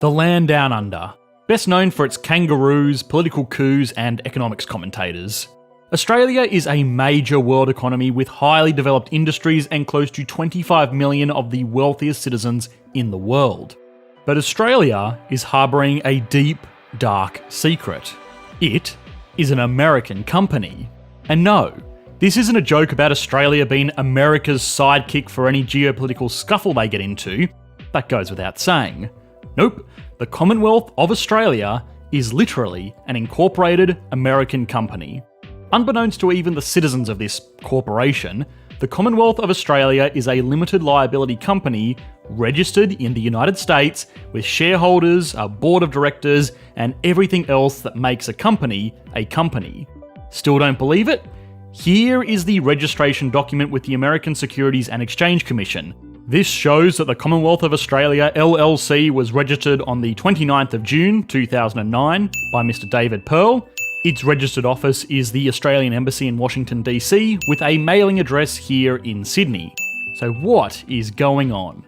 The land down under, best known for its kangaroos, political coups and economics commentators. Australia is a major world economy with highly developed industries and close to 25 million of the wealthiest citizens in the world. But Australia is harbouring a deep, dark secret. It is an American company. And no, this isn't a joke about Australia being America's sidekick for any geopolitical scuffle they get into. That goes without saying. Nope, the Commonwealth of Australia is literally an incorporated American company. Unbeknownst to even the citizens of this corporation, the Commonwealth of Australia is a limited liability company registered in the United States with shareholders, a board of directors, and everything else that makes a company a company. Still don't believe it? Here is the registration document with the American Securities and Exchange Commission. This shows that the Commonwealth of Australia LLC was registered on the 29th of June 2009 by Mr. David Pearl. Its registered office is the Australian Embassy in Washington DC with a mailing address here in Sydney. So what is going on?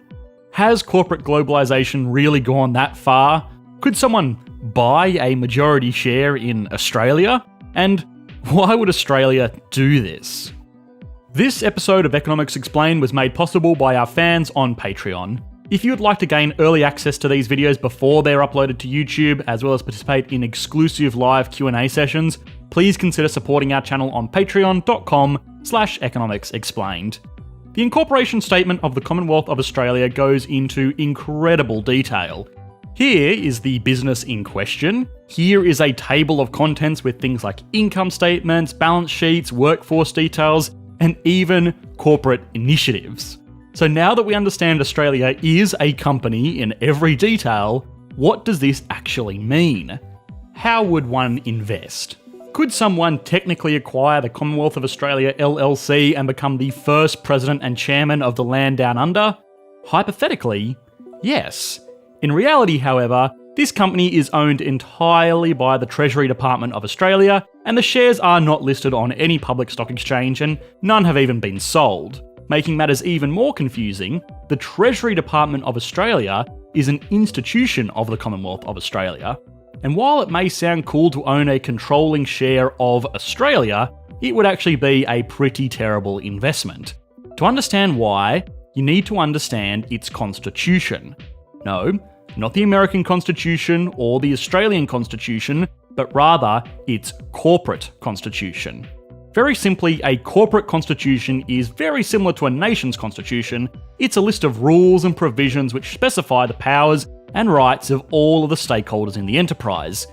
Has corporate globalisation really gone that far? Could someone buy a majority share in Australia? And why would Australia do this? This episode of Economics Explained was made possible by our fans on Patreon. If you would like to gain early access to these videos before they're uploaded to YouTube, as well as participate in exclusive live Q&A sessions, please consider supporting our channel on patreon.com/economicsexplained. The incorporation statement of the Commonwealth of Australia goes into incredible detail. Here is the business in question. Here is a table of contents with things like income statements, balance sheets, workforce details, and even corporate initiatives. So now that we understand Australia is a company in every detail, what does this actually mean? How would one invest? Could someone technically acquire the Commonwealth of Australia LLC and become the first president and chairman of the land down under? Hypothetically, yes. In reality, however, this company is owned entirely by the Treasury Department of Australia, and the shares are not listed on any public stock exchange, and none have even been sold. Making matters even more confusing, the Treasury Department of Australia is an institution of the Commonwealth of Australia, and while it may sound cool to own a controlling share of Australia, it would actually be a pretty terrible investment. To understand why, you need to understand its constitution. No, not the American Constitution or the Australian Constitution, but rather its corporate constitution. Very simply, a corporate constitution is very similar to a nation's constitution. It's a list of rules and provisions which specify the powers and rights of all of the stakeholders in the enterprise.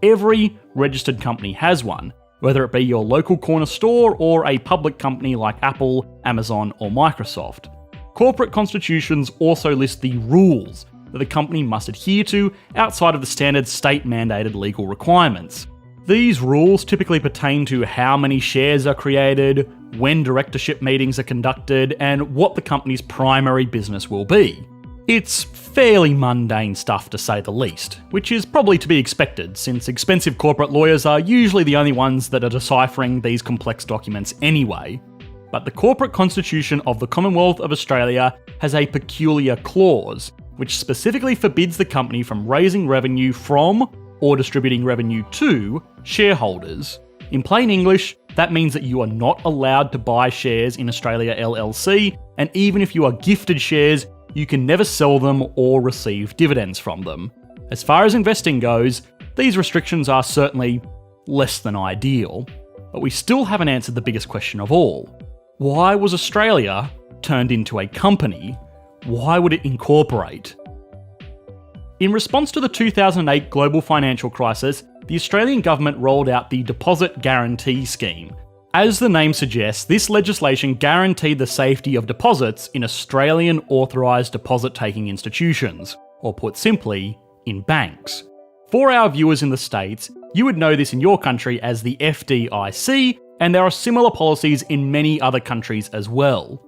Every registered company has one, whether it be your local corner store or a public company like Apple, Amazon, or Microsoft. Corporate constitutions also list the rules that the company must adhere to outside of the standard state-mandated legal requirements. These rules typically pertain to how many shares are created, when directorship meetings are conducted, and what the company's primary business will be. It's fairly mundane stuff to say the least, which is probably to be expected since expensive corporate lawyers are usually the only ones that are deciphering these complex documents anyway. But the corporate constitution of the Commonwealth of Australia has a peculiar clause, which specifically forbids the company from raising revenue from or distributing revenue to shareholders. In plain English, that means that you are not allowed to buy shares in Australia LLC, and even if you are gifted shares, you can never sell them or receive dividends from them. As far as investing goes, these restrictions are certainly less than ideal, but we still haven't answered the biggest question of all. Why was Australia turned into a company? Why would it incorporate? In response to the 2008 global financial crisis, the Australian government rolled out the Deposit Guarantee Scheme. As the name suggests, this legislation guaranteed the safety of deposits in Australian authorised deposit-taking institutions, or put simply, in banks. For our viewers in the States, you would know this in your country as the FDIC, and there are similar policies in many other countries as well.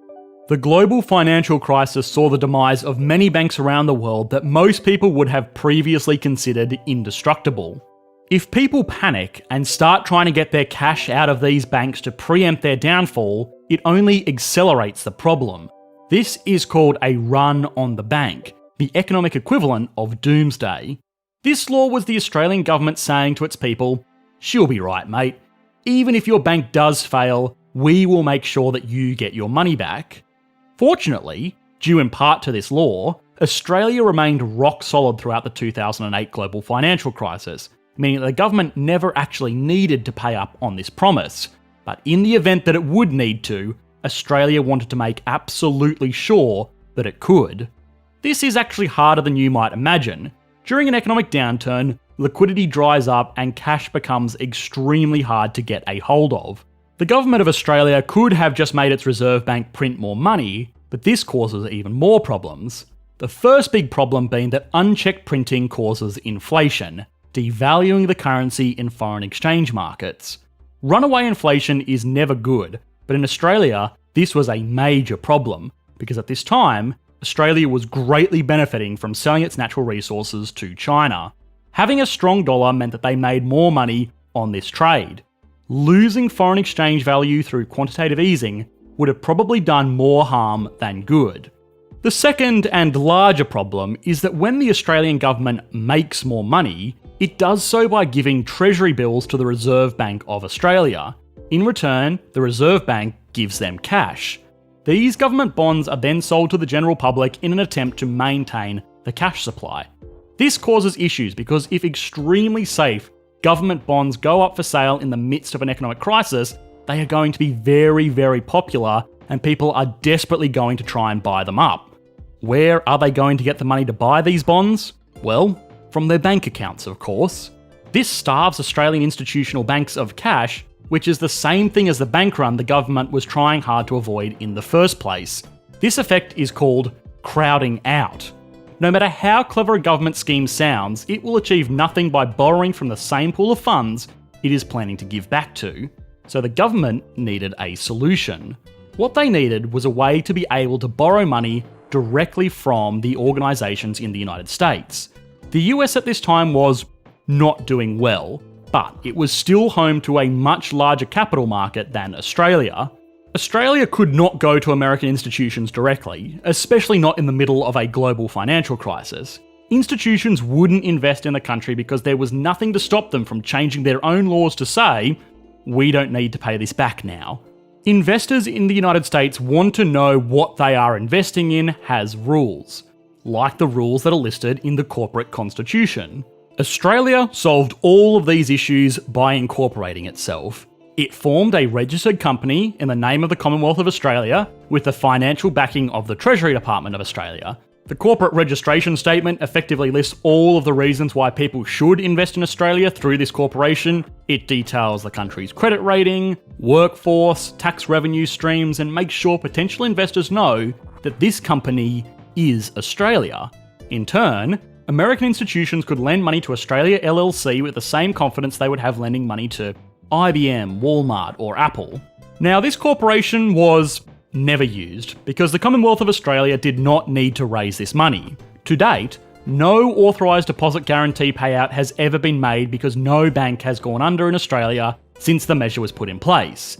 The global financial crisis saw the demise of many banks around the world that most people would have previously considered indestructible. If people panic and start trying to get their cash out of these banks to preempt their downfall, it only accelerates the problem. This is called a run on the bank, the economic equivalent of doomsday. This law was the Australian government saying to its people, "She'll be right, mate. Even if your bank does fail, we will make sure that you get your money back." Fortunately, due in part to this law, Australia remained rock solid throughout the 2008 global financial crisis, meaning that the government never actually needed to pay up on this promise. But in the event that it would need to, Australia wanted to make absolutely sure that it could. This is actually harder than you might imagine. During an economic downturn, liquidity dries up and cash becomes extremely hard to get a hold of. The government of Australia could have just made its Reserve Bank print more money, but this causes even more problems. The first big problem being that unchecked printing causes inflation, devaluing the currency in foreign exchange markets. Runaway inflation is never good, but in Australia, this was a major problem, because at this time, Australia was greatly benefiting from selling its natural resources to China. Having a strong dollar meant that they made more money on this trade. Losing foreign exchange value through quantitative easing would have probably done more harm than good. The second and larger problem is that when the Australian government makes more money, it does so by giving treasury bills to the Reserve Bank of Australia. In return, the Reserve Bank gives them cash. These government bonds are then sold to the general public in an attempt to maintain the cash supply. This causes issues because if extremely safe government bonds go up for sale in the midst of an economic crisis, they are going to be very, very popular and people are desperately going to try and buy them up. Where are they going to get the money to buy these bonds? Well, from their bank accounts, of course. This starves Australian institutional banks of cash, which is the same thing as the bank run the government was trying hard to avoid in the first place. This effect is called crowding out. No matter how clever a government scheme sounds, it will achieve nothing by borrowing from the same pool of funds it is planning to give back to. So the government needed a solution. What they needed was a way to be able to borrow money directly from the organisations in the United States. The US at this time was not doing well, but it was still home to a much larger capital market than Australia. Australia could not go to American institutions directly, especially not in the middle of a global financial crisis. Institutions wouldn't invest in the country because there was nothing to stop them from changing their own laws to say, "We don't need to pay this back now." Investors in the United States want to know what they are investing in has rules, like the rules that are listed in the corporate constitution. Australia solved all of these issues by incorporating itself. It formed a registered company in the name of the Commonwealth of Australia with the financial backing of the Treasury Department of Australia. The corporate registration statement effectively lists all of the reasons why people should invest in Australia through this corporation. It details the country's credit rating, workforce, tax revenue streams, and makes sure potential investors know that this company is Australia. In turn, American institutions could lend money to Australia LLC with the same confidence they would have lending money to IBM, Walmart, or Apple. Now, this corporation was never used because the Commonwealth of Australia did not need to raise this money. To date, no authorised deposit guarantee payout has ever been made because no bank has gone under in Australia since the measure was put in place.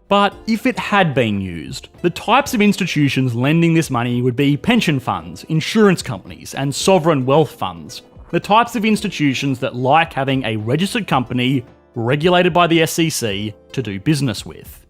But if it had been used, the types of institutions lending this money would be pension funds, insurance companies, and sovereign wealth funds. The types of institutions that like having a registered company regulated by the SEC to do business with.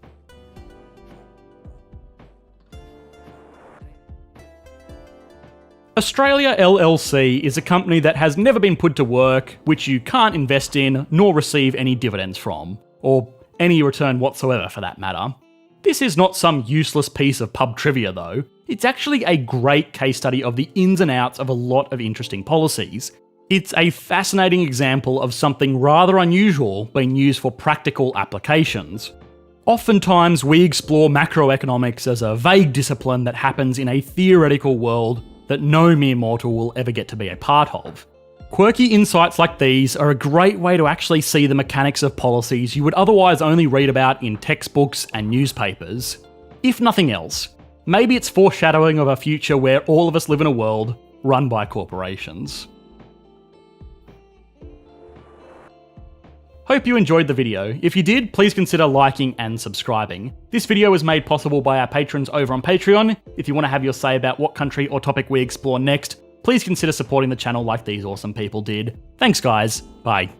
Australia LLC is a company that has never been put to work, which you can't invest in nor receive any dividends from, or any return whatsoever for that matter. This is not some useless piece of pub trivia though, it's actually a great case study of the ins and outs of a lot of interesting policies. It's a fascinating example of something rather unusual being used for practical applications. Oftentimes we explore macroeconomics as a vague discipline that happens in a theoretical world that no mere mortal will ever get to be a part of. Quirky insights like these are a great way to actually see the mechanics of policies you would otherwise only read about in textbooks and newspapers. If nothing else, maybe it's foreshadowing of a future where all of us live in a world run by corporations. Hope you enjoyed the video. If you did, please consider liking and subscribing. This video was made possible by our patrons over on Patreon. If you want to have your say about what country or topic we explore next, please consider supporting the channel like these awesome people did. Thanks guys, bye.